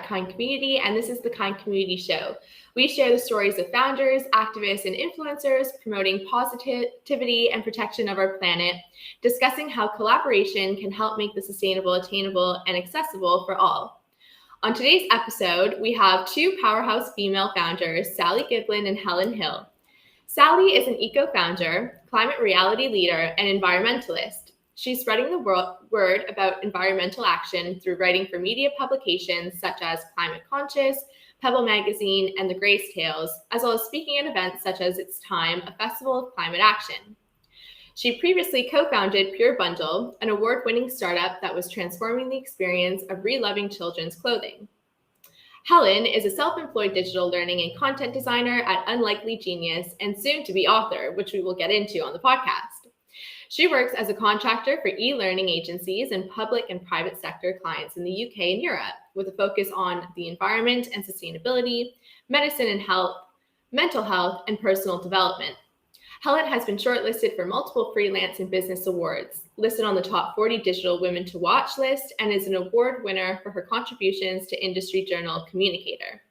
Kind Community, and this is the Kind Community Show. We share the stories of founders, activists, and influencers promoting positivity and protection of our planet, discussing how collaboration can help make the sustainable attainable and accessible for all. On today's episode, we have two powerhouse female founders, Sally Giblin and Helen Hill. Sally is an eco-founder, climate reality leader, and environmentalist. She's spreading the word about environmental action through writing for media publications such as Climate Conscious, Pebble Magazine, and The Grace Tales, as well as speaking at events such as It's Time, a festival of climate action. She previously co-founded Pure Bundle, an award-winning startup that was transforming the experience of reloving children's clothing. Helen is a self-employed digital learning and content designer at Unlikely Genius and soon-to-be author, which we will get into on the podcast. She works as a contractor for e-learning agencies and public and private sector clients in the UK and Europe, with a focus on the environment and sustainability, medicine and health, mental health, and personal development. Helen has been shortlisted for multiple freelance and business awards, listed on the top 40 digital women to watch list, and is an award winner for her contributions to industry journal Communicator.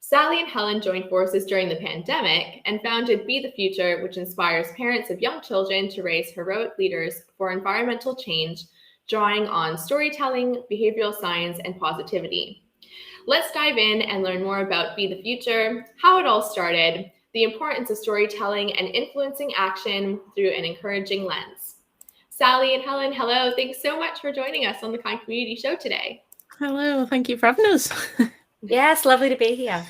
Sally and Helen joined forces during the pandemic and founded Be the Future, which inspires parents of young children to raise heroic leaders for environmental change, drawing on storytelling, behavioral science, and positivity. Let's dive in and learn more about Be the Future, how it all started, the importance of storytelling and influencing action through an encouraging lens. Sally and Helen, hello. Thanks so much for joining us on the Kind Community Show today. Hello, thank you for having us. Yes, lovely to be here.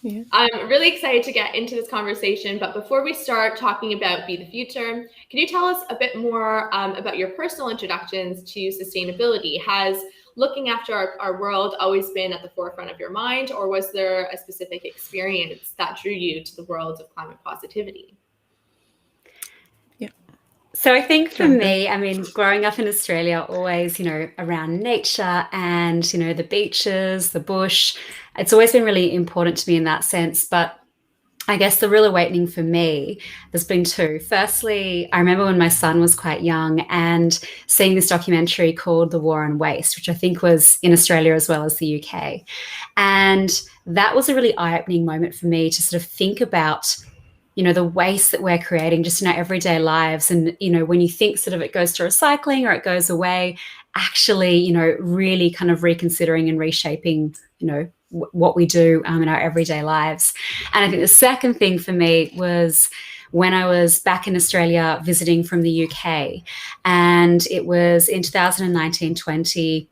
Yeah. I'm really excited to get into this conversation, but before we start talking about Be the Future, can you tell us a bit more about your personal introductions to sustainability? Has looking after our world always been at the forefront of your mind, or was there a specific experience that drew you to the world of climate positivity? So I think for me, I mean, growing up in Australia, always, around nature and, the beaches, the bush, it's always been really important to me in that sense. But I guess the real awakening for me, there's been two. Firstly, I remember when my son was quite young and seeing this documentary called The War on Waste, which I think was in Australia as well as the UK. And that was a really eye-opening moment for me to sort of think about the waste that we're creating just in our everyday lives. And, when you think sort of it goes to recycling or it goes away, actually, really kind of reconsidering and reshaping, what we do in our everyday lives. And I think the second thing for me was when I was back in Australia visiting from the UK, and it was in 2019-20,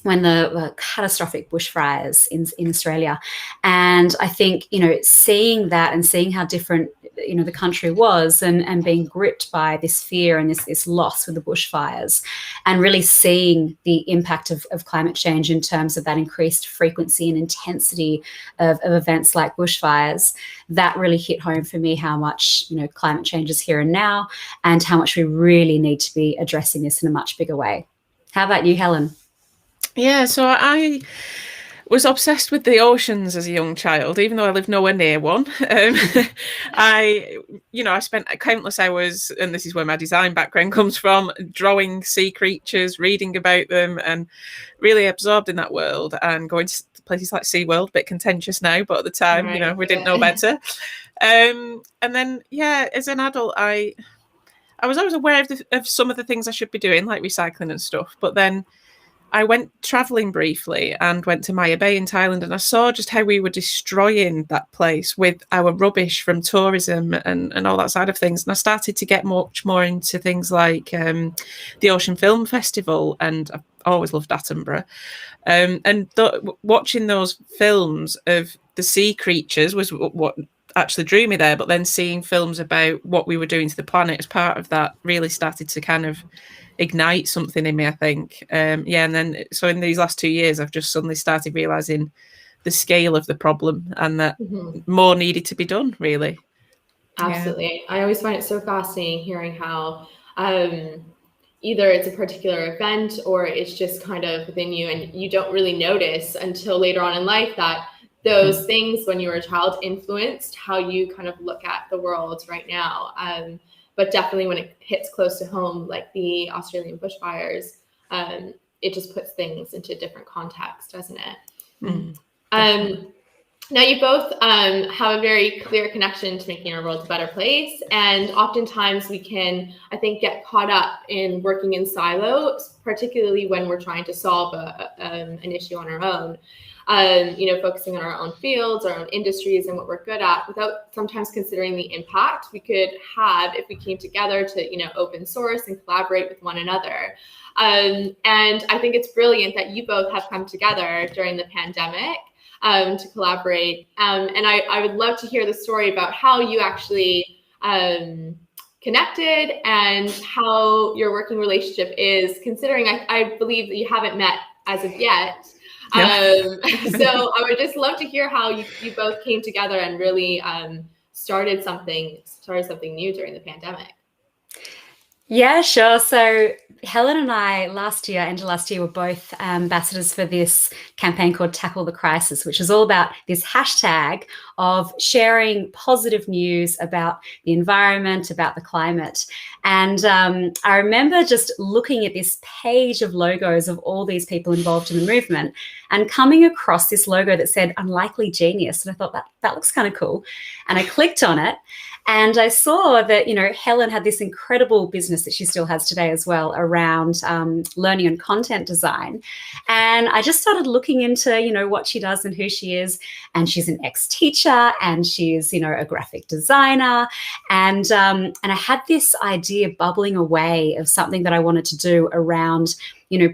when the catastrophic bushfires in Australia. And I think, seeing that and seeing how different, the country was and being gripped by this fear and this loss with the bushfires, and really seeing the impact of climate change in terms of that increased frequency and intensity of events like bushfires, that really hit home for me how much, climate change is here and now, and how much we really need to be addressing this in a much bigger way. How about you, Helen? Yeah, so I was obsessed with the oceans as a young child, even though I lived nowhere near one. I spent countless hours, and this is where my design background comes from, drawing sea creatures, reading about them, and really absorbed in that world, and going to places like SeaWorld, a bit contentious now, but at the time, Right. We didn't know better. And then, as an adult, I was always aware of some of the things I should be doing, like recycling and stuff, but then I went travelling briefly and went to Maya Bay in Thailand, and I saw just how we were destroying that place with our rubbish from tourism and all that side of things. And I started to get much more into things like the Ocean Film Festival, and I've always loved Attenborough. Watching those films of the sea creatures was what actually drew me there. But then seeing films about what we were doing to the planet as part of that really started to kind of ignite something in me, I think. And then so in these last 2 years, I've just suddenly started realizing the scale of the problem and that more needed to be done, really. Absolutely. Yeah. I always find it so fascinating hearing how either it's a particular event or it's just kind of within you, and you don't really notice until later on in life that those things when you were a child influenced how you kind of look at the world right now. But definitely when it hits close to home, like the Australian bushfires, it just puts things into a different context, doesn't it? Now, you both have a very clear connection to making our world a better place. And oftentimes we can, I think, get caught up in working in silos, particularly when we're trying to solve an issue on our own. Focusing on our own fields, our own industries, and what we're good at, without sometimes considering the impact we could have if we came together to, open source and collaborate with one another. And I think it's brilliant that you both have come together during the pandemic to collaborate. And I would love to hear the story about how you actually connected and how your working relationship is, considering I believe that you haven't met as of yet. Yeah. So I would just love to hear how you both came together and really started something new during the pandemic. Yeah, sure. So Helen and I end of last year, were both ambassadors for this campaign called Tackle the Crisis, which is all about this hashtag of sharing positive news about the environment, about the climate. And I remember just looking at this page of logos of all these people involved in the movement and coming across this logo that said Unlikely Genius. And I thought that looks kind of cool. And I clicked on it. And I saw that, Helen had this incredible business that she still has today as well around learning and content design. And I just started looking into, what she does and who she is. And she's an ex-teacher and she's, a graphic designer. And I had this idea bubbling away of something that I wanted to do around,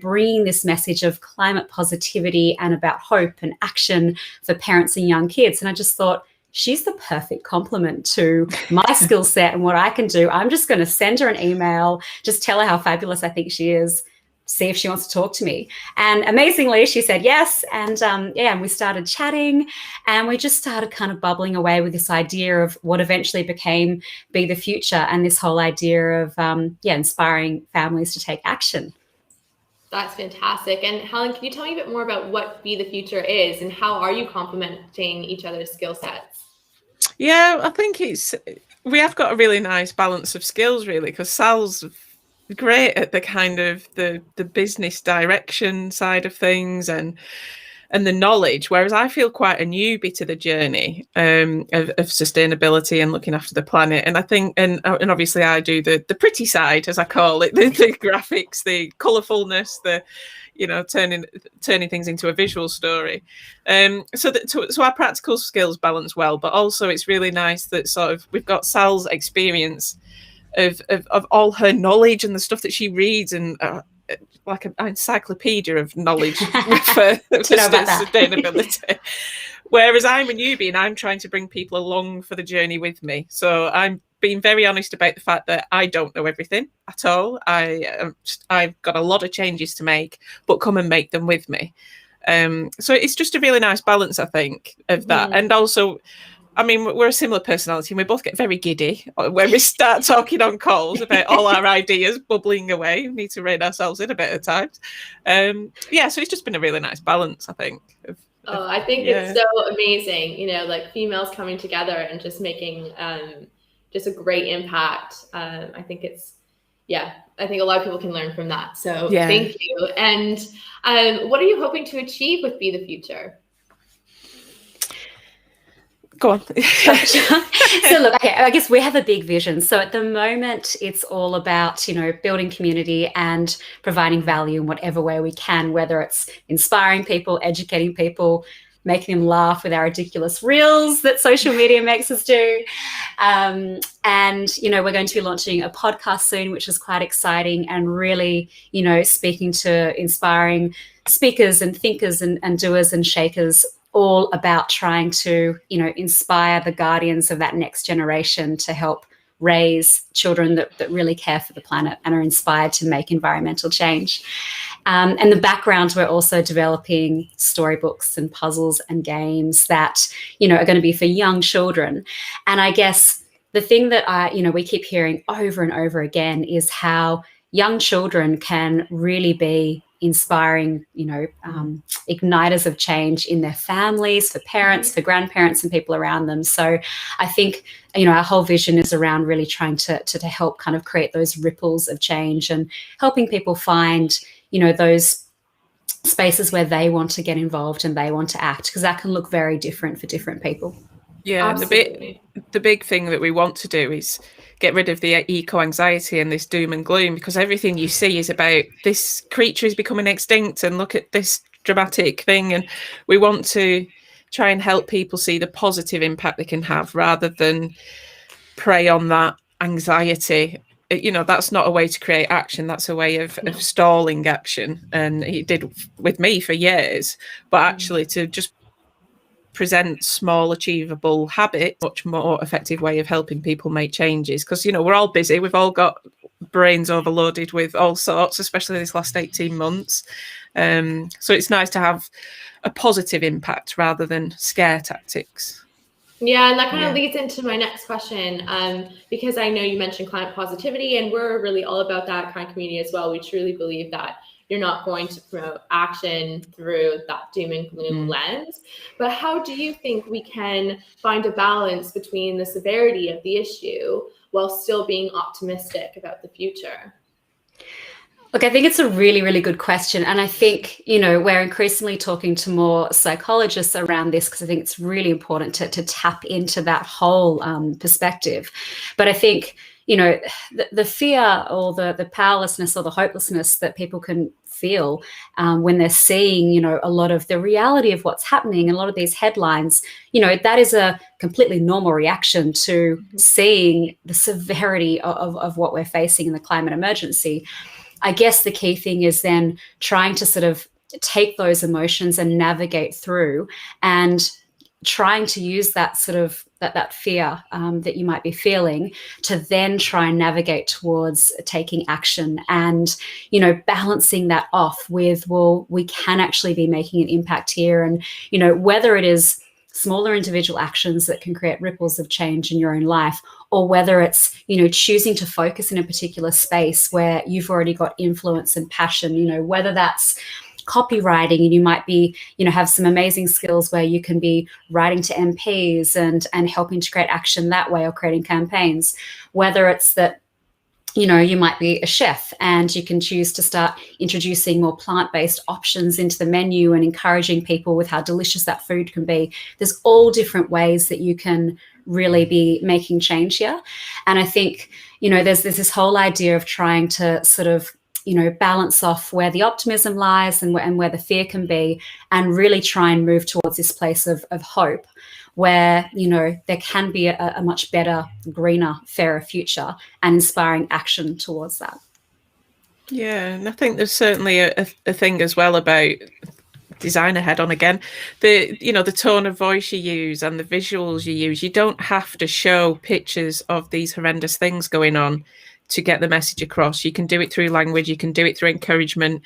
bringing this message of climate positivity and about hope and action for parents and young kids. And I just thought, she's the perfect complement to my skill set and what I can do. I'm just going to send her an email, just tell her how fabulous I think she is, see if she wants to talk to me. And amazingly, she said yes. And and we started chatting and we just started kind of bubbling away with this idea of what eventually became Be the Future and this whole idea of, inspiring families to take action. That's fantastic. And Helen, can you tell me a bit more about what Be the Future is and how are you complementing each other's skill sets? Yeah, I think we have got a really nice balance of skills, really, because Sal's great at the kind of the business direction side of things and the knowledge, whereas I feel quite a newbie to the journey of sustainability and looking after the planet. And I think, and obviously I do the pretty side, as I call it, the graphics, the colourfulness, the turning things into a visual story. So our practical skills balance well, but also it's really nice that sort of we've got Sal's experience of all her knowledge and the stuff that she reads and like an encyclopedia of knowledge for sustainability. Whereas I'm a newbie and I'm trying to bring people along for the journey with me. So I'm being very honest about the fact that I don't know everything at all. I've got a lot of changes to make, but come and make them with me. So it's just a really nice balance, I think, of that. And also, I mean, we're a similar personality and we both get very giddy when we start talking on calls about all our ideas bubbling away. We need to rein ourselves in a bit at times. So it's just been a really nice balance, I think. I think it's so amazing, like females coming together and just making just a great impact. I think I think a lot of people can learn from that. So Thank you. And what are you hoping to achieve with Be the Future? Go on. So look, okay, I guess we have a big vision. So at the moment, it's all about, building community and providing value in whatever way we can, whether it's inspiring people, educating people, making them laugh with our ridiculous reels that social media makes us do. And, we're going to be launching a podcast soon, which is quite exciting and really, speaking to inspiring speakers and thinkers and doers and shakers, all about trying to, inspire the guardians of that next generation to help raise children that really care for the planet and are inspired to make environmental change. And the background, we're also developing storybooks and puzzles and games that, are going to be for young children. And I guess the thing that we keep hearing over and over again is how young children can really be inspiring, igniters of change in their families, for parents, for grandparents and people around them. So I think, our whole vision is around really trying to help kind of create those ripples of change and helping people find, those spaces where they want to get involved and they want to act, because that can look very different for different people. Yeah, and the big thing that we want to do is get rid of the eco-anxiety and this doom and gloom, because everything you see is about this creature is becoming extinct and look at this dramatic thing. And we want to try and help people see the positive impact they can have rather than prey on that anxiety. You know, that's not a way to create action. That's a way of stalling action. And it did with me for years. But actually to just present small achievable habits, much more effective way of helping people make changes, because you know we're all busy, we've all got brains overloaded with all sorts, especially this last 18 months, so it's nice to have a positive impact rather than scare tactics. Yeah, and that kind of leads into my next question, because I know you mentioned client positivity, and we're really all about that kind of community as well. We truly believe that you're not going to promote action through that doom and gloom lens. But how do you think we can find a balance between the severity of the issue while still being optimistic about the future? Look, I think it's a really, really good question. And I think, you know, we're increasingly talking to more psychologists around this, because I think it's really important to tap into that whole perspective. But I think, you know, the fear or the powerlessness or the hopelessness that people can feel when they're seeing, you know, a lot of the reality of what's happening, and a lot of these headlines, you know, that is a completely normal reaction to seeing the severity of what we're facing in the climate emergency. I guess the key thing is then trying to sort of take those emotions and navigate through, and trying to use that sort of that fear that you might be feeling to then try and navigate towards taking action, and, you know, balancing that off with, well, we can actually be making an impact here. And, you know, whether it is smaller individual actions that can create ripples of change in your own life, or whether it's, you know, choosing to focus in a particular space where you've already got influence and passion, you know, whether that's copywriting and you might be, you know, have some amazing skills where you can be writing to MPs and helping to create action that way, or creating campaigns, whether it's that, you know, you might be a chef and you can choose to start introducing more plant-based options into the menu and encouraging people with how delicious that food can be. There's all different ways that you can really be making change here. And I think, you know, there's this whole idea of trying to sort of, you know, balance off where the optimism lies and where the fear can be, and really try and move towards this place of hope, where, you know, there can be a much better, greener, fairer future, and inspiring action towards that. Yeah, and I think there's certainly a thing as well about designer head on again, the tone of voice you use and the visuals you use. You don't have to show pictures of these horrendous things going on to get the message across. You can do it through language, you can do it through encouragement,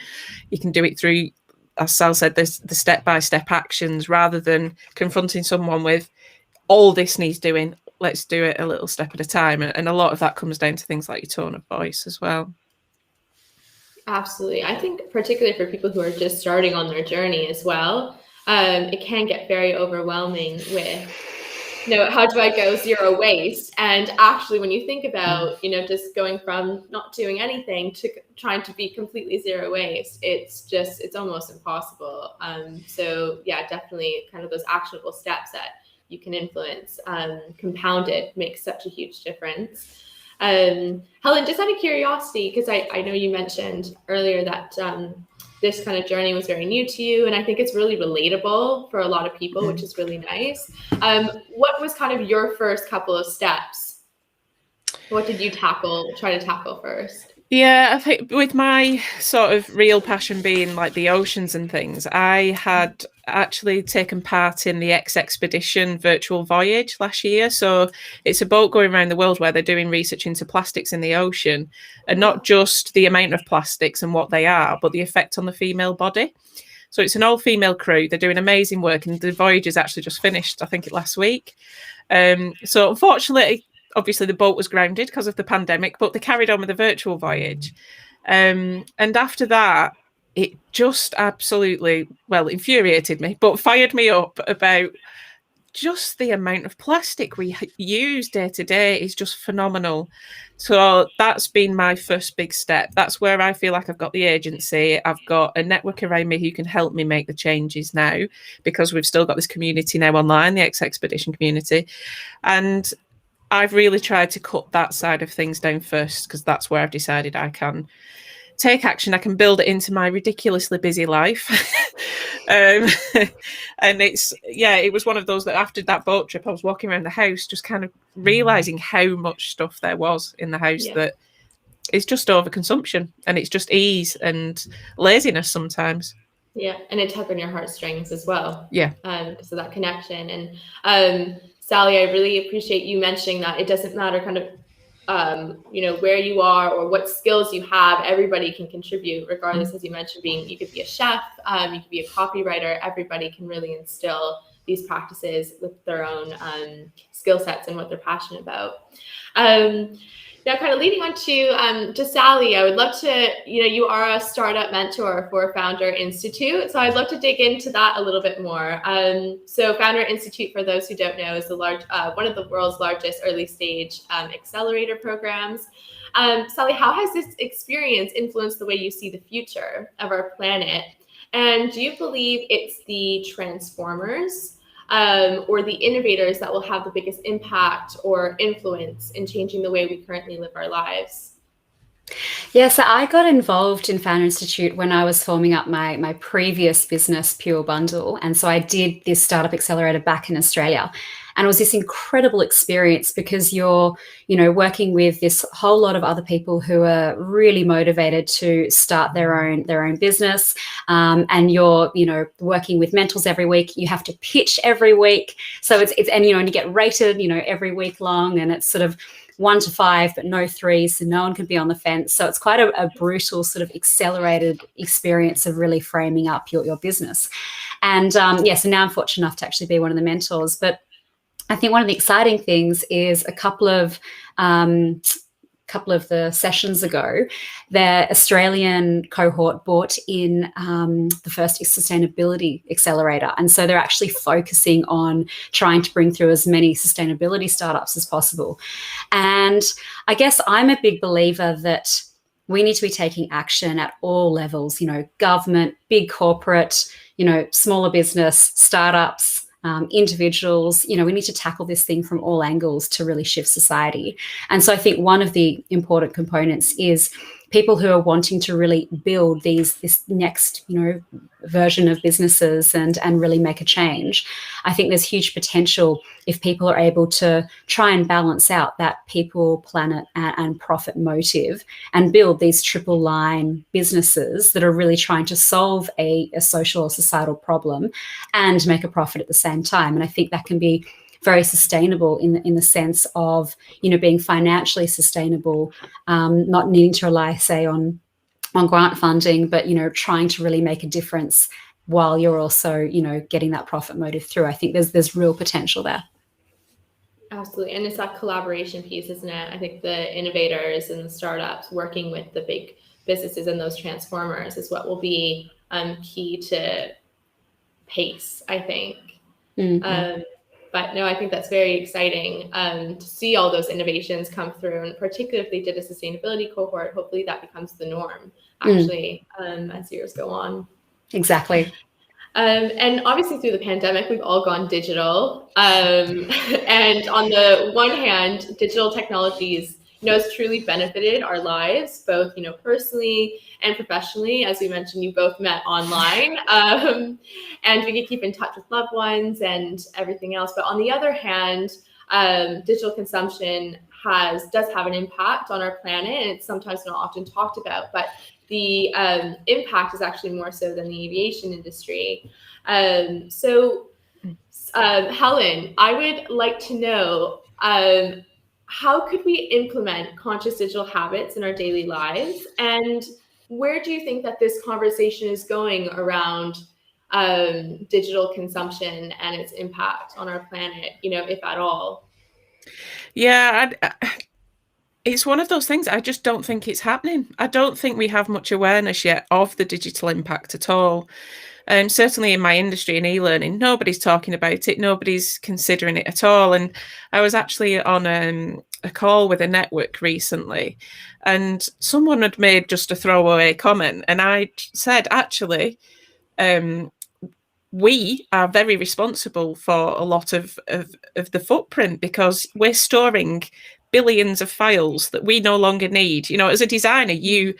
you can do it through, as Sal said, the step-by-step actions, rather than confronting someone with, all this needs doing, let's do it a little step at a time. And a lot of that comes down to things like your tone of voice as well. Absolutely. I think particularly for people who are just starting on their journey as well, it can get very overwhelming with, you know, how do I go zero waste? And actually, when you think about, you know, just going from not doing anything to trying to be completely zero waste, it's almost impossible. So yeah, definitely kind of those actionable steps that you can influence, compounded, makes such a huge difference. Helen, just out of curiosity, because I know you mentioned earlier that this kind of journey was very new to you, and I think it's really relatable for a lot of people, which is really nice. What was kind of your first couple of steps? What did you try to tackle first? Yeah, I think with my sort of real passion being like the oceans and things, I had actually taken part in the X-Expedition virtual voyage last year. So it's a boat going around the world where they're doing research into plastics in the ocean, and not just the amount of plastics and what they are, but the effect on the female body. So it's an all-female crew. They're doing amazing work, and the voyage is actually just finished, I think, last week. So unfortunately, obviously the boat was grounded because of the pandemic, but they carried on with the virtual voyage. And after that, it just absolutely, well, infuriated me, but fired me up about just the amount of plastic we use day to day is just phenomenal. So that's been my first big step. That's where I feel like I've got the agency. I've got a network around me who can help me make the changes now, because we've still got this community now online, the Expedition community. And I've really tried to cut that side of things down first, because that's where I've decided I can take action. I can build it into my ridiculously busy life. And it was one of those that after that boat trip, I was walking around the house just kind of realizing how much stuff there was in the house that is just overconsumption, and it's just ease and laziness sometimes. Yeah, and it tug on your heartstrings as well. Yeah. Because of that connection. And Sally, I really appreciate you mentioning that it doesn't matter kind of where you are or what skills you have. Everybody can contribute, regardless, as you mentioned, you could be a chef, you could be a copywriter. Everybody can really instill these practices with their own skill sets and what they're passionate about. Now, kind of leading on to Sally, I would love to, you are a startup mentor for Founder Institute. So I'd love to dig into that a little bit more. So Founder Institute, for those who don't know, is one of the world's largest early stage accelerator programs. Sally, how has this experience influenced the way you see the future of our planet? And do you believe it's the transformers or the innovators that will have the biggest impact or influence in changing the way we currently live our lives? Yeah, so I got involved in Founder Institute when I was forming up my previous business, Pure Bundle. And so I did this startup accelerator back in Australia. And it was this incredible experience, because you're, working with this whole lot of other people who are really motivated to start their own business. And you're, working with mentors every week. You have to pitch every week. So it's and you get rated, every week long, and it's sort of 1 to 5, but no 3s, so no one can be on the fence. So it's quite a brutal sort of accelerated experience of really framing up your business. And so now I'm fortunate enough to actually be one of the mentors. But I think one of the exciting things is a couple of the sessions ago, the Australian cohort brought in the first sustainability accelerator. And so they're actually focusing on trying to bring through as many sustainability startups as possible. And I guess I'm a big believer that we need to be taking action at all levels, government, big corporate, smaller business, startups, individuals. We need to tackle this thing from all angles to really shift society. And so I think one of the important components is people who are wanting to really build this next, version of businesses and really make a change. I think there's huge potential if people are able to try and balance out that people, planet, and profit motive, and build these triple line businesses that are really trying to solve a social or societal problem and make a profit at the same time. And I think that can be very sustainable in the sense of, being financially sustainable, not needing to rely, say, on grant funding, but, trying to really make a difference while you're also, getting that profit motive through. I think there's real potential there. Absolutely. And it's that collaboration piece, isn't it? I think the innovators and the startups working with the big businesses and those transformers is what will be key to pace, I think. Mm-hmm. But no, I think that's very exciting to see all those innovations come through, and particularly if they did a sustainability cohort, hopefully that becomes the norm, actually, as years go on. Exactly. And obviously through the pandemic, we've all gone digital. And on the one hand, digital technologies, has truly benefited our lives, both, personally and professionally. As we mentioned, you both met online, and we can keep in touch with loved ones and everything else. But on the other hand, digital consumption does have an impact on our planet, and it's sometimes not often talked about, but the impact is actually more so than the aviation industry. So Helen, I would like to know, how could we implement conscious digital habits in our daily lives? And where do you think that this conversation is going around digital consumption and its impact on our planet, if at all? Yeah, it's one of those things. I just don't think it's happening. I don't think we have much awareness yet of the digital impact at all. Certainly in my industry in e-learning, nobody's talking about it, nobody's considering it at all. And I was actually on a call with a network recently, and someone had made just a throwaway comment, and I said, actually, we are very responsible for a lot of the footprint, because we're storing billions of files that we no longer need. You know, as a designer, you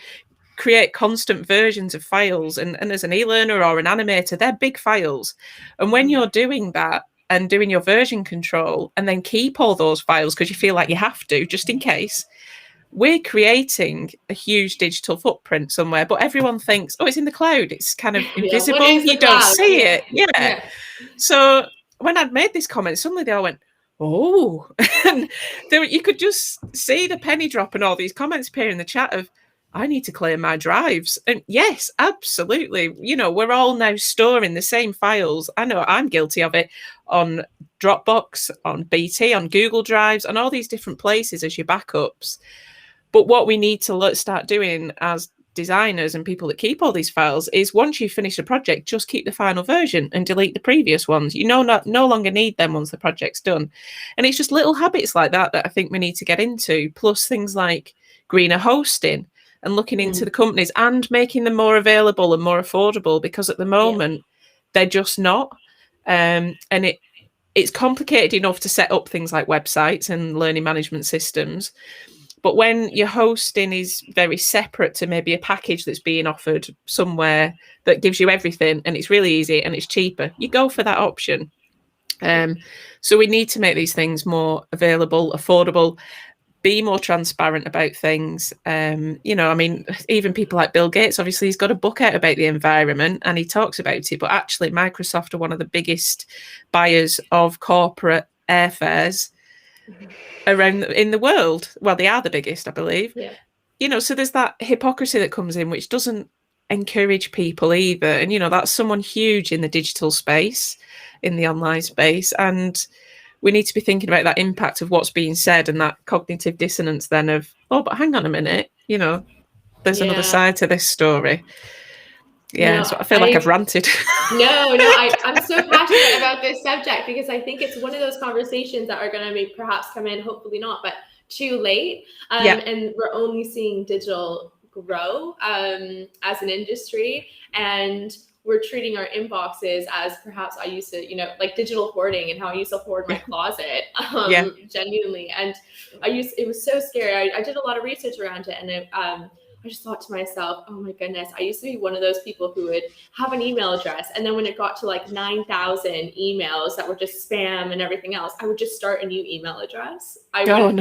create constant versions of files, and as an e-learner or an animator, they're big files. And when you're doing that and doing your version control and then keep all those files because you feel like you have to, just in case, we're creating a huge digital footprint somewhere, but everyone thinks, oh, it's in the cloud, it's kind of invisible, you don't see it. Yeah. So when I'd made this comment, suddenly they all went, oh, and you could just see the penny drop and all these comments appear in the chat of, I need to clear my drives. And yes, absolutely. You know, we're all now storing the same files. I know I'm guilty of it on Dropbox, on BT, on Google Drives, on all these different places as your backups. But what we need to start doing as designers and people that keep all these files is, once you finish a project, just keep the final version and delete the previous ones. You no longer need them once the project's done. And it's just little habits like that I think we need to get into, plus things like greener hosting and looking into the companies and making them more available and more affordable, because at the moment they're just not. And it's complicated enough to set up things like websites and learning management systems. But when your hosting is very separate to maybe a package that's being offered somewhere that gives you everything and it's really easy and it's cheaper, you go for that option. So we need to make these things more available, affordable, be more transparent about things. You know, I mean, even people like Bill Gates, obviously he's got a book out about the environment and he talks about it, but actually Microsoft are one of the biggest buyers of corporate airfares around in the world. Well, they are the biggest, I believe. You know, so there's that hypocrisy that comes in, which doesn't encourage people either. And, you know, that's someone huge in the digital space, in the online space. And we need to be thinking about that impact of what's being said and that cognitive dissonance then of, oh, but hang on a minute, you know, there's another side to this story. Yeah, so I feel like I've ranted. No, I'm so passionate about this subject, because I think it's one of those conversations that are going to perhaps come in, hopefully not, but too late. And we're only seeing digital grow as an industry, and we're treating our inboxes as perhaps I used to, you know, like digital hoarding and how I used to hoard my closet, genuinely. And it was so scary. I did a lot of research around it, and I just thought to myself, oh my goodness, I used to be one of those people who would have an email address. And then when it got to like 9,000 emails that were just spam and everything else, I would just start a new email address. I couldn't.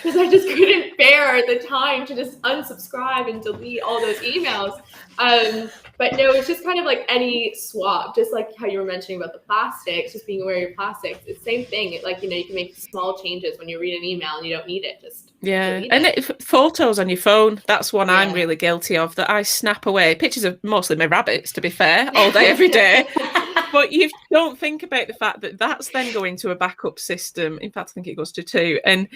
Because I just couldn't bear the time to just unsubscribe and delete all those emails. But no, it's just kind of like any swap, just like how you were mentioning about the plastics, just being aware of your plastics. It's the same thing. You can make small changes when you read an email and you don't need it. Just photos on your phone, that's one I'm really guilty of, that I snap away. Pictures of mostly my rabbits, to be fair, all day, every day. But you don't think about the fact that that's then going to a backup system. In fact, I think it goes to 2. And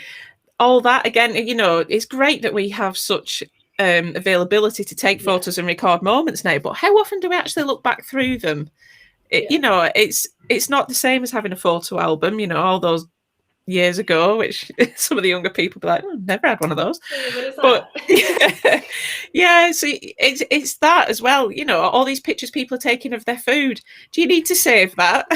all that, again, you know, it's great that we have such availability to take photos and record moments now, but how often do we actually look back through them? You know, it's not the same as having a photo album, you know, all those years ago, which some of the younger people be like, oh, never had one of those. But so it's that as well, you know, all these pictures people are taking of their food. Do you need to save that?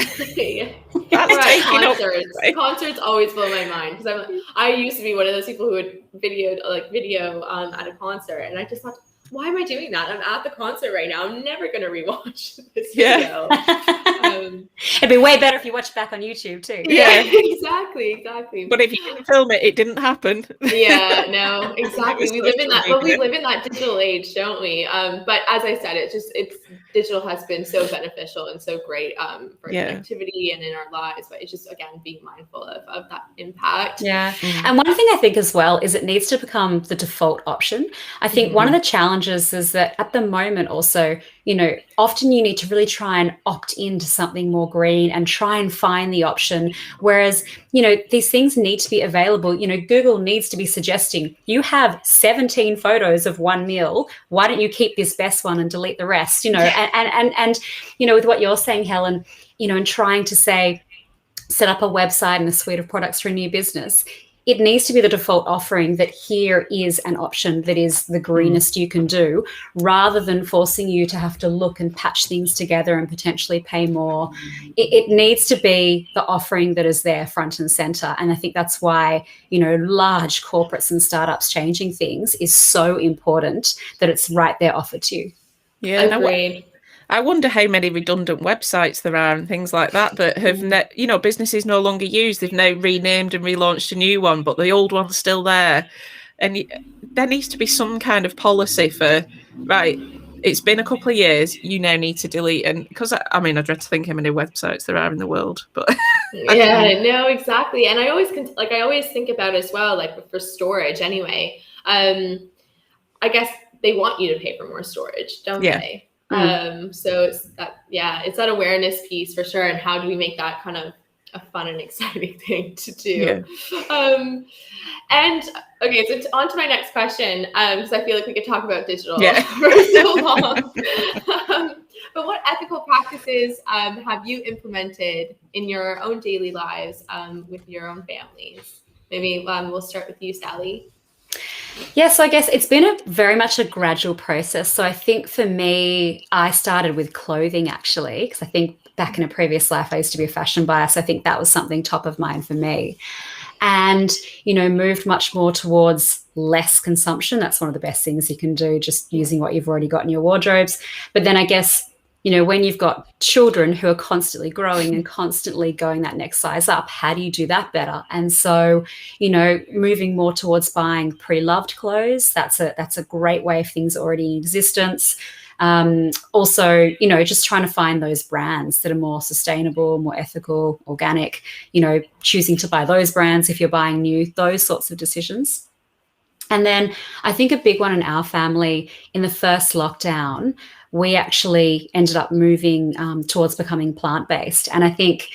Concerts always blow my mind, because I used to be one of those people who would video at a concert, and I just thought, why am I doing that? I'm at the concert right now. I'm never going to rewatch this video. It'd be way better if you watched back on YouTube too. Yeah, exactly. But if you didn't film it, it didn't happen. Yeah, no, exactly. We live in that digital age, don't we? But as I said, digital has been so beneficial and so great for connectivity and in our lives. But it's just, again, being mindful of that impact. Yeah. And one thing I think as well is it needs to become the default option. I think one of the challenges challenges is that at the moment also, often you need to really try and opt into something more green and try and find the option. Whereas, these things need to be available. Google needs to be suggesting, you have 17 photos of one meal. Why don't you keep this best one and delete the rest? And with what you're saying, Helen, and trying to say, set up a website and a suite of products for a new business, it needs to be the default offering that here is an option that is the greenest you can do, rather than forcing you to have to look and patch things together and potentially pay more. It needs to be the offering that is there front and center. And I think that's why, large corporates and startups changing things is so important, that it's right there offered to you. Yeah, agreed. I wonder how many redundant websites there are and things like that have, businesses no longer use. They've now renamed and relaunched a new one, but the old one's still there. And there needs to be some kind of policy for, right, it's been a couple of years, you now need to delete. And because, I dread to think how many websites there are in the world, but. Yeah, no, exactly. And I always think about as well, like for storage anyway, I guess they want you to pay for more storage, don't they? So it's that awareness piece for sure. And how do we make that kind of a fun and exciting thing to do? Yeah. And okay, so on to my next question, because I feel like we could talk about digital for so long. But what ethical practices have you implemented in your own daily lives with your own families? Maybe we'll start with you, Sally. Yeah, so I guess it's been very much a gradual process. So I think for me, I started with clothing actually, because I think back in a previous life, I used to be a fashion buyer. So I think that was something top of mind for me. And, moved much more towards less consumption. That's one of the best things you can do, just using what you've already got in your wardrobes. But then I guess, when you've got children who are constantly growing and constantly going that next size up, how do you do that better? And so, moving more towards buying pre-loved clothes, that's a great way of things already in existence. Also, just trying to find those brands that are more sustainable, more ethical, organic, choosing to buy those brands if you're buying new, those sorts of decisions. And then I think a big one in our family, in the first lockdown, we actually ended up moving towards becoming plant-based. And I think,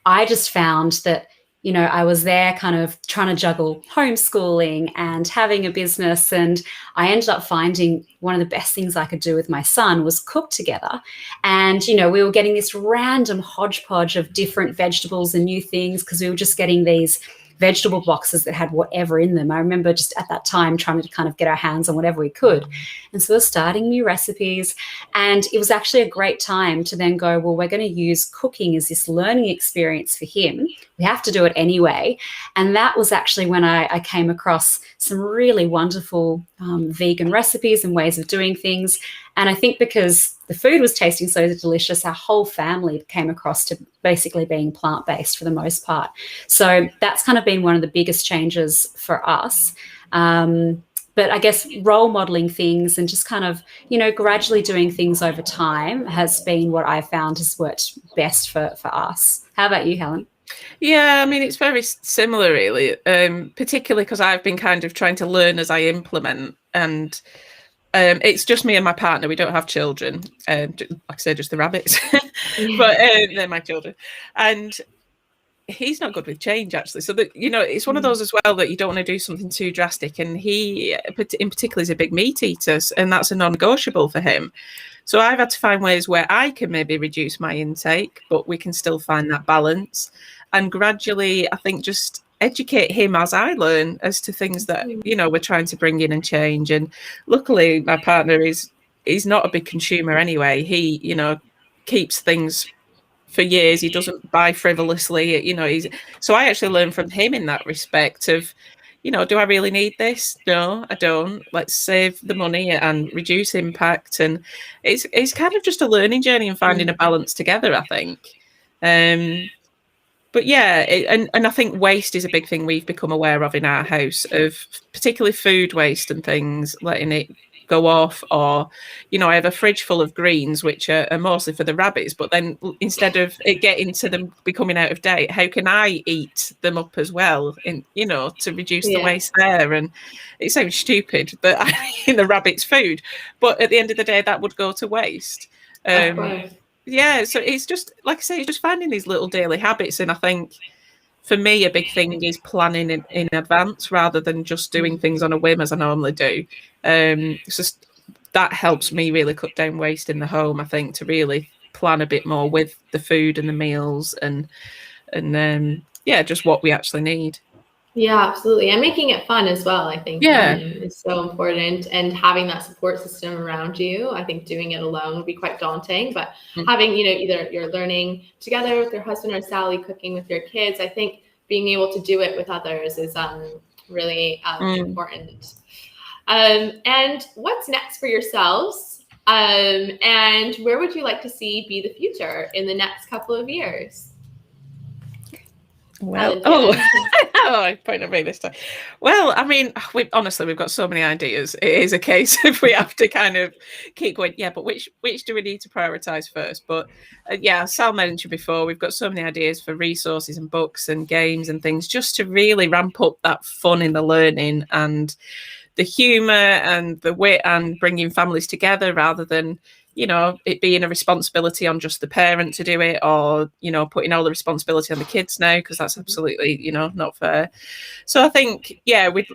I just found that, I was there kind of trying to juggle homeschooling and having a business. And I ended up finding one of the best things I could do with my son was cook together. And, we were getting this random hodgepodge of different vegetables and new things because we were just getting these vegetable boxes that had whatever in them. I remember just at that time trying to kind of get our hands on whatever we could. And so we're starting new recipes. And it was actually a great time to then go, well, we're going to use cooking as this learning experience for him. We have to do it anyway. And that was actually when I came across some really wonderful vegan recipes and ways of doing things. And I think because the food was tasting so delicious, our whole family came across to basically being plant-based for the most part. So that's kind of been one of the biggest changes for us. But I guess role modeling things and just kind of, gradually doing things over time has been what I found has worked best for us. How about you, Helen? Yeah, it's very similar, really, particularly because I've been kind of trying to learn as I implement. And it's just me and my partner. We don't have children. Like I say, just the rabbits. But they're my children. And he's not good with change, actually. So that, it's one of those as well that you don't want to do something too drastic. And he, in particular, is a big meat eater, and that's a non-negotiable for him. So I've had to find ways where I can maybe reduce my intake, but we can still find that balance. And gradually, I think, just educate him as I learn as to things that, we're trying to bring in and change. And luckily, my partner he's not a big consumer anyway. He, keeps things for years. He doesn't buy frivolously, so I actually learn from him in that respect of, do I really need this? No, I don't. Let's save the money and reduce impact. And it's kind of just a learning journey and finding a balance together, I think. But yeah, and I think waste is a big thing we've become aware of in our house, of particularly food waste and things, letting it go off, or, you know, I have a fridge full of greens, which are mostly for the rabbits, but then instead of it getting to them becoming out of date, how can I eat them up as well, in, you know, to reduce the waste there? And it sounds stupid that I'm eating the rabbit's food, but at the end of the day, that would go to waste. Yeah, so it's just, like I say, it's just finding these little daily habits. And I think for me, a big thing is planning in advance rather than just doing things on a whim as I normally do. It's just, that helps me really cut down waste in the home, I think, to really plan a bit more with the food and the meals and just what we actually need. Yeah, absolutely. And making it fun as well, I think, is so important. And having that support system around you, I think doing it alone would be quite daunting. But having, you know, either you're learning together with your husband or Sally, cooking with your kids, I think being able to do it with others is really important. And what's next for yourselves? And where would you like to see be the future in the next couple of years? Well, I point at me this time. Well, I mean, we've got so many ideas. It is a case of we have to kind of keep going. Yeah, but which do we need to prioritize first? But Sal mentioned before, we've got so many ideas for resources and books and games and things, just to really ramp up that fun in the learning and the humor and the wit, and bringing families together rather than, you know, it being a responsibility on just the parent to do it, or, you know, putting all the responsibility on the kids now, because that's absolutely, you know, not fair. So I think, we'd,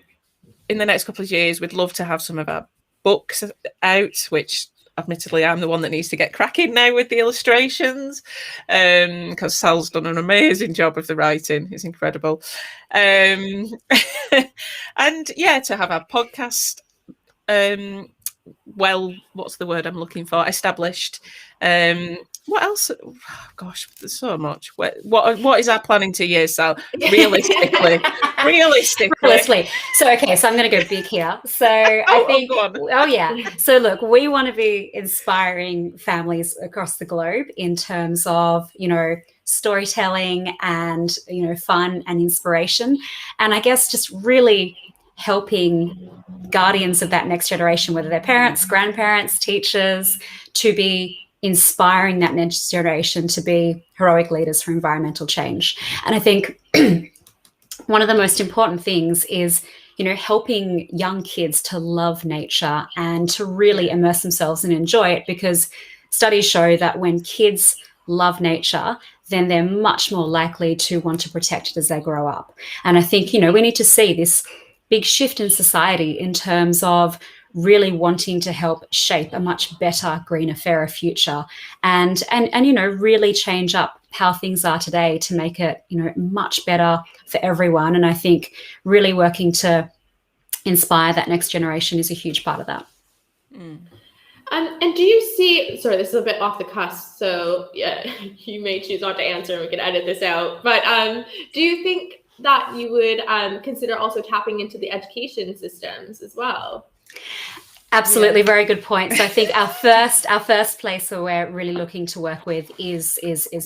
in the next couple of years, we'd love to have some of our books out, which admittedly I'm the one that needs to get cracking now with the illustrations, because Sal's done an amazing job of the writing. It's incredible. And to have our podcast, what's the word I'm looking for? Established. What else? Oh, gosh, there's so much. What is our plan in 2 years, Sal? Realistically. So I'm going to go big here. So I think, So look, we want to be inspiring families across the globe in terms of, you know, storytelling and, you know, fun and inspiration. And I guess just really helping guardians of that next generation, whether they're parents, grandparents, teachers, to be inspiring that next generation to be heroic leaders for environmental change. And I think one of the most important things is, you know, helping young kids to love nature and to really immerse themselves and enjoy it, because studies show that when kids love nature, then they're much more likely to want to protect it as they grow up. And I think, you know, we need to see this big shift in society in terms of really wanting to help shape a much better, greener, fairer future, and you know, really change up how things are today to make it, you know, much better for everyone. And I think really working to inspire that next generation is a huge part of that. And do you see, sorry, this is a bit off the cusp, so you may choose not to answer and we can edit this out, but do you think that you would consider also tapping into the education systems as well? Absolutely, very good point. So I think our first place where we're really looking to work with is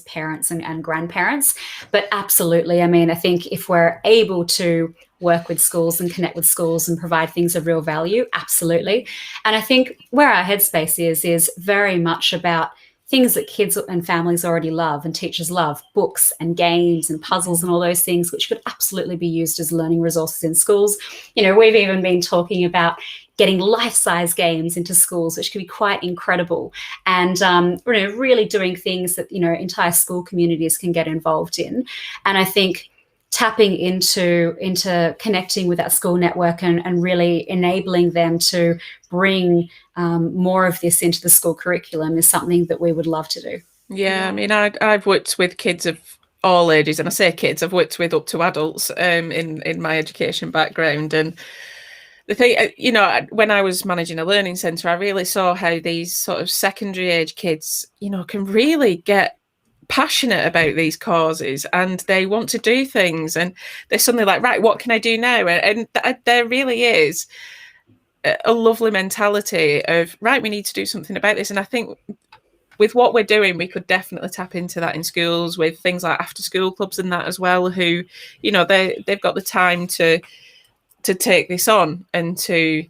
parents and grandparents. But absolutely, I mean, I think if we're able to work with schools and connect with schools and provide things of real value, absolutely. And I think where our headspace is very much about things that kids and families already love and teachers love, books and games and puzzles and all those things, which could absolutely be used as learning resources in schools. You know, we've even been talking about getting life-size games into schools, which could be quite incredible. And, you know, really doing things that, you know, entire school communities can get involved in. And I think tapping into connecting with that school network and really enabling them to bring more of this into the school curriculum is something that we would love to do. Yeah, I mean, I've worked with kids of all ages, and I say kids, I've worked with up to adults in my education background. And the thing, you know, when I was managing a learning centre, I really saw how these sort of secondary age kids, you know, can really get passionate about these causes, and they want to do things, and they're suddenly like, right, what can I do now? And there really is a lovely mentality of, right, we need to do something about this. And I think with what we're doing, we could definitely tap into that in schools with things like after school clubs and that as well, who, you know, they've got the time to take this on and to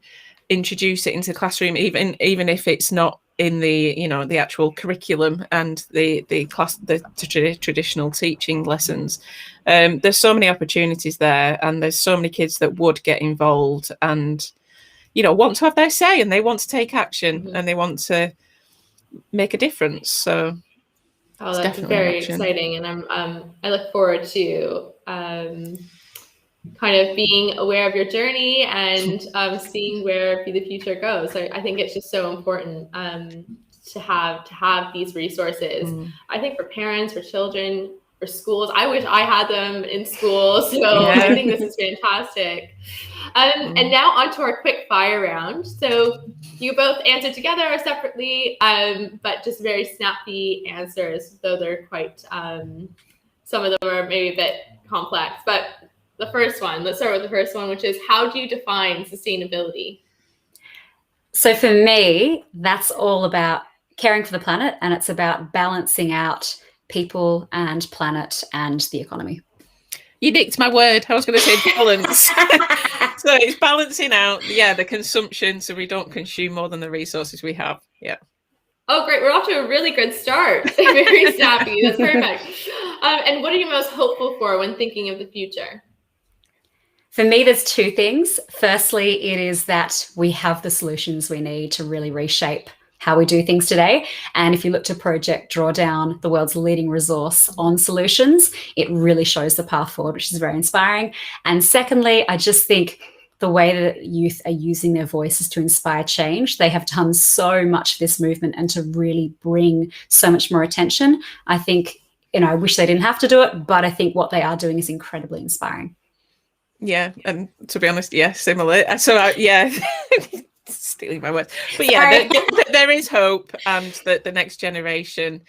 introduce it into the classroom, even if it's not in the, you know, the actual curriculum and the traditional teaching lessons. There's so many opportunities there, and there's so many kids that would get involved and, you know, want to have their say, and they want to take action, and they want to make a difference. So that's very exciting, and I look forward to kind of being aware of your journey and seeing where Be the Future goes. I think it's just so important to have these resources. I think for parents, for children, for schools. I wish I had them in school. So I think this is fantastic. And now on to our quick fire round. So you both answered together or separately, but just very snappy answers, though they're quite, some of them are maybe a bit complex. But the first one, let's start with the first one, which is, how do you define sustainability? So for me, that's all about caring for the planet, and it's about balancing out people and planet and the economy. You nicked my word. I was going to say balance. So it's balancing out, the consumption, so we don't consume more than the resources we have. Yeah. Oh, great. We're off to a really good start. Very snappy. That's perfect. And what are you most hopeful for when thinking of the future? For me, there's two things. Firstly, it is that we have the solutions we need to really reshape how we do things today. And if you look to Project Drawdown, the world's leading resource on solutions, it really shows the path forward, which is very inspiring. And secondly, I just think the way that youth are using their voices to inspire change, they have done so much for this movement and to really bring so much more attention. I think, I wish they didn't have to do it, but I think what they are doing is incredibly inspiring. Yeah, and to be honest, similar. So, stealing my words. But there is hope, and that the next generation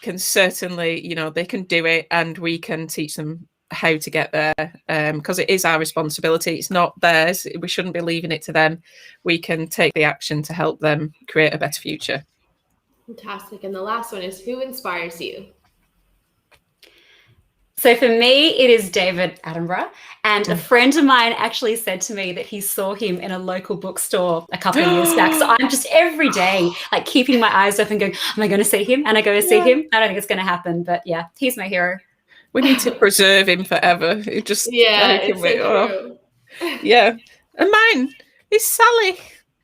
can certainly, they can do it, and we can teach them how to get there, because it is our responsibility. It's not theirs. We shouldn't be leaving it to them. We can take the action to help them create a better future. Fantastic. And the last one is, who inspires you? So for me, it is David Attenborough. And a friend of mine actually said to me that he saw him in a local bookstore a couple of years back. So I'm just every day like keeping my eyes open going, am I going to see him? And I go to see him. I don't think it's going to happen. But yeah, he's my hero. We need to preserve him forever. It just it's so true. Yeah. And mine is Sally.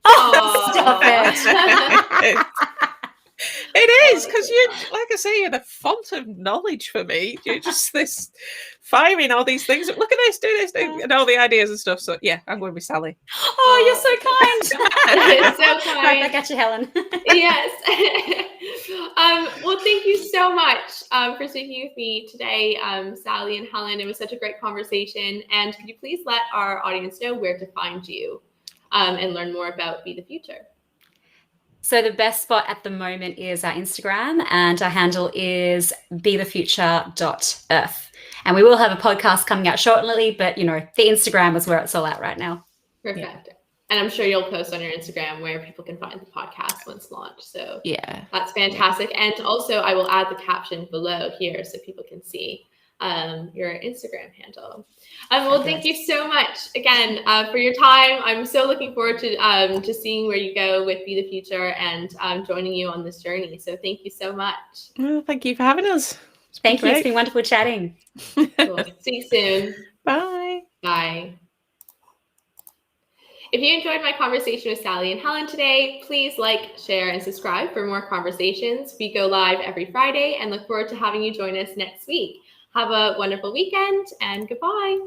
Oh, stop it. It is, because you, like I say, you're the font of knowledge for me. You're just this firing all these things. Look at this, do this, and all the ideas and stuff. So yeah, I'm going to be Sally. Oh, you're so kind. You're so kind. Right back at you, Helen. Yes. Well, thank you so much for speaking with me today, Sally and Helen. It was such a great conversation. And could you please let our audience know where to find you and learn more about Be the Future? So the best spot at the moment is our Instagram, and our handle is bethefuture.earth. And we will have a podcast coming out shortly, but the Instagram is where it's all at right now. Perfect. Yeah. And I'm sure you'll post on your Instagram where people can find the podcast once launched. So yeah, that's fantastic. And also I will add the caption below here so people can see your Instagram handle. Well, thank you so much again for your time. I'm so looking forward to seeing where you go with Be the Future and joining you on this journey. So thank you so much. Well, thank you for having us. Thank you. It's been wonderful chatting. Cool. See you soon. Bye. Bye. If you enjoyed my conversation with Sally and Helen today, please like, share, and subscribe for more conversations. We go live every Friday and look forward to having you join us next week. Have a wonderful weekend and goodbye.